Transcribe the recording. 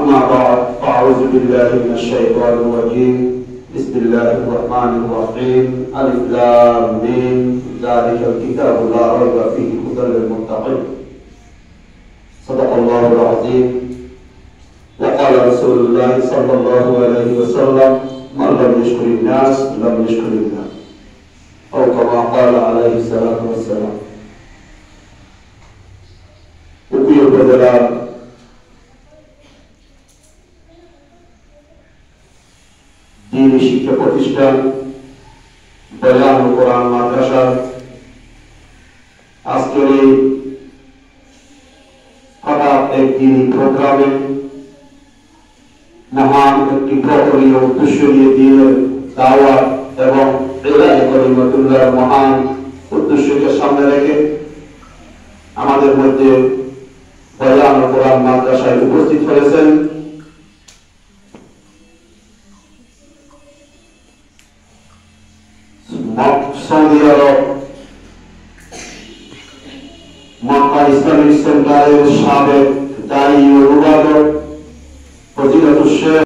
أما بعد فأعوذ بالله من الشيطان الرجيم بسم الله الرحمن الرحيم ألف لام ميم ذلك الكتاب لا ريب فيه هدى للمتقين صدق الله العظيم وقال رسول الله صلى الله عليه وسلم من لم يشكر الناس لم يشكر الله أو كما قال عليه الصلاة والسلام প্রিয় উপজেলা দ্বীনি শিক্ষা প্রতিষ্ঠান বয়ান ও কোরআন মাদ্রাসা আজকের এই হঠাৎ এক দ্বীনি প্রোগ্রামে মহান একটি প্রহরীয় উদ্দেশ্য নিয়ে দ্বীনের দাওয়াত এবং ইলাহি কালিমাতুল্লাহর মহান উদ্দেশ্যকে সামনে রেখে আমাদের মধ্যে বয়ান ও কোরআন মাদ্রাসায় উপস্থিত হয়েছেন সৌদি আরব মক্কা ইসলামিক সেন্টারের সাবেক দায়ী ও অনুবাদক ফজিলাতুল শেখ